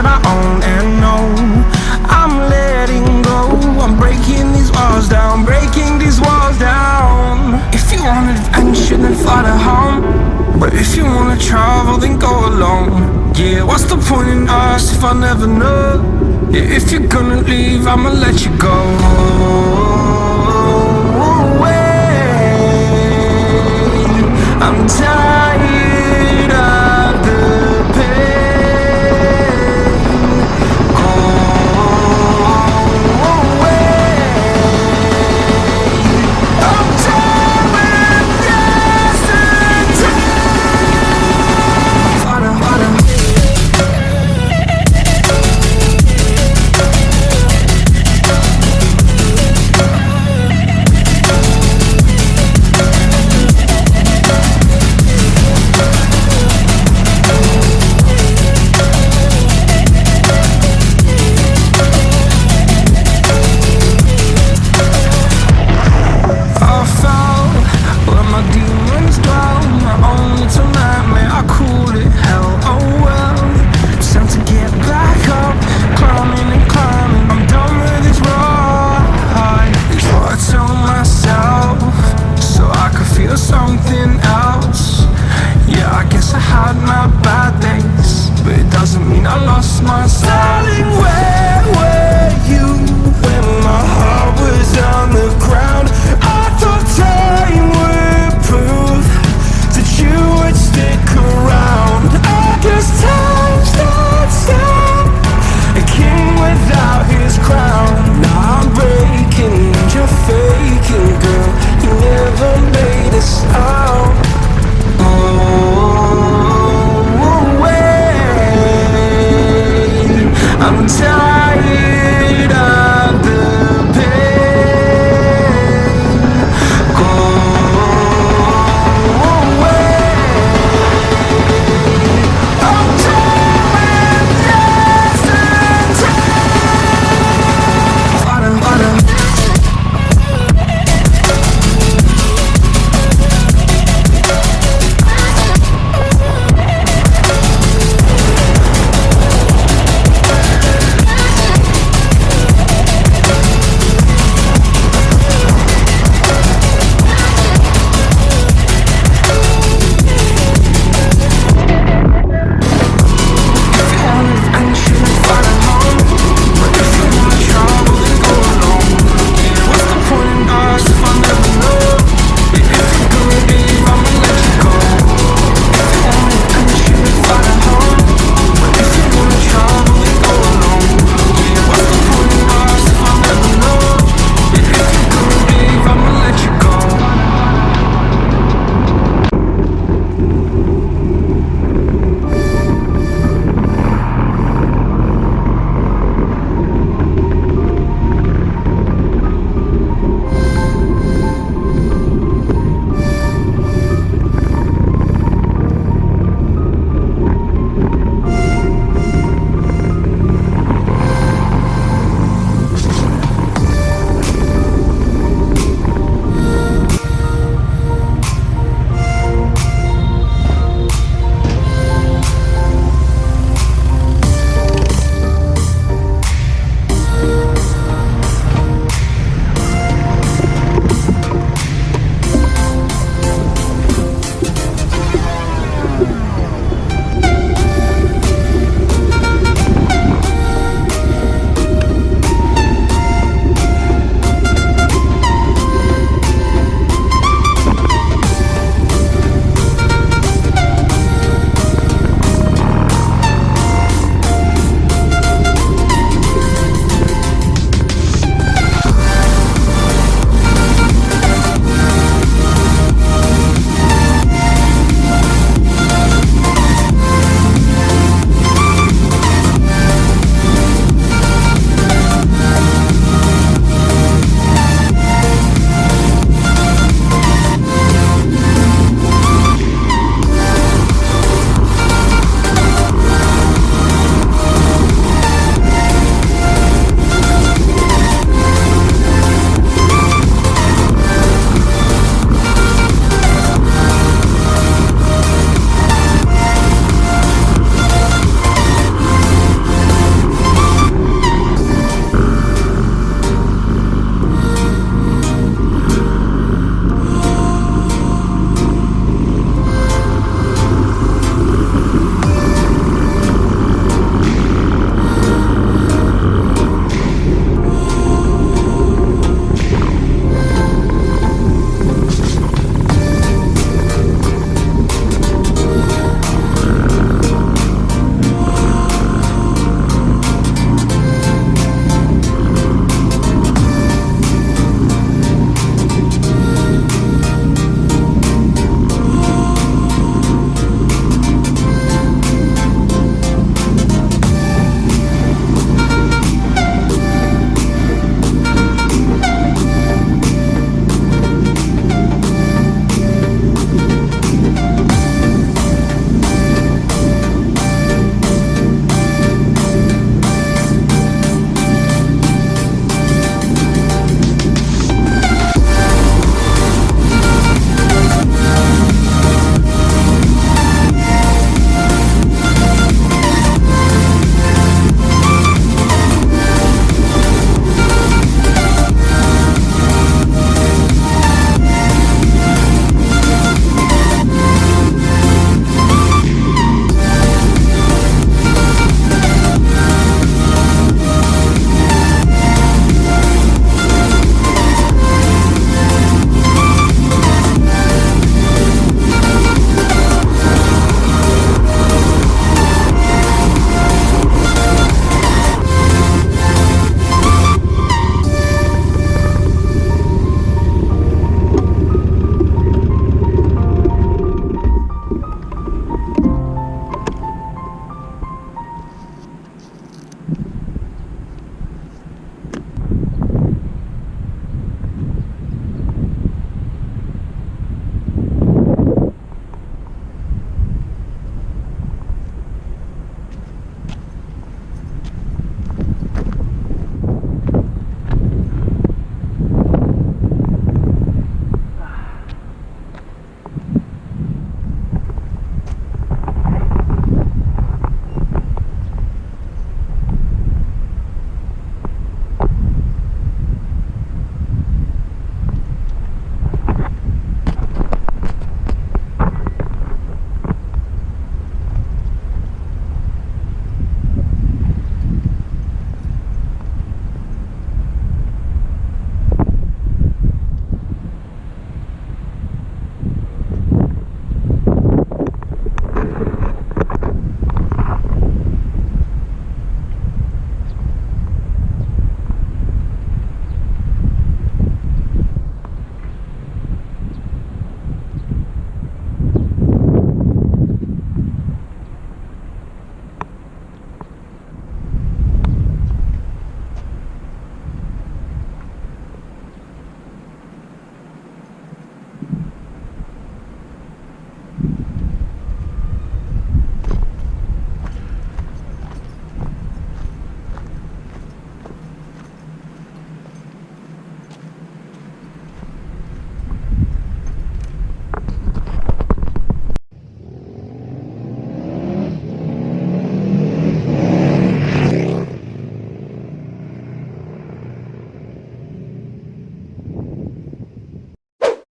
that I own and know. I'm letting go, I'm breaking these walls down, breaking these walls down. If you want adventure, then fly to home. But if you wanna travel, then go alone. Yeah, what's the point in us if I never know? Yeah, if you're gonna leave, I'ma let you go. I'm tired of the pain. Go away. I'm done with yesterday. Harder, harder. Something else. Yeah, I guess I had my bad days, but it doesn't mean I lost my styling. Where were you when my heart was on the ground? I thought time would prove that you would stick around. I guess time stood still, a king without his crown. Now I'm breaking and you're faking, girl. You never made us out. Oh, wait. I'm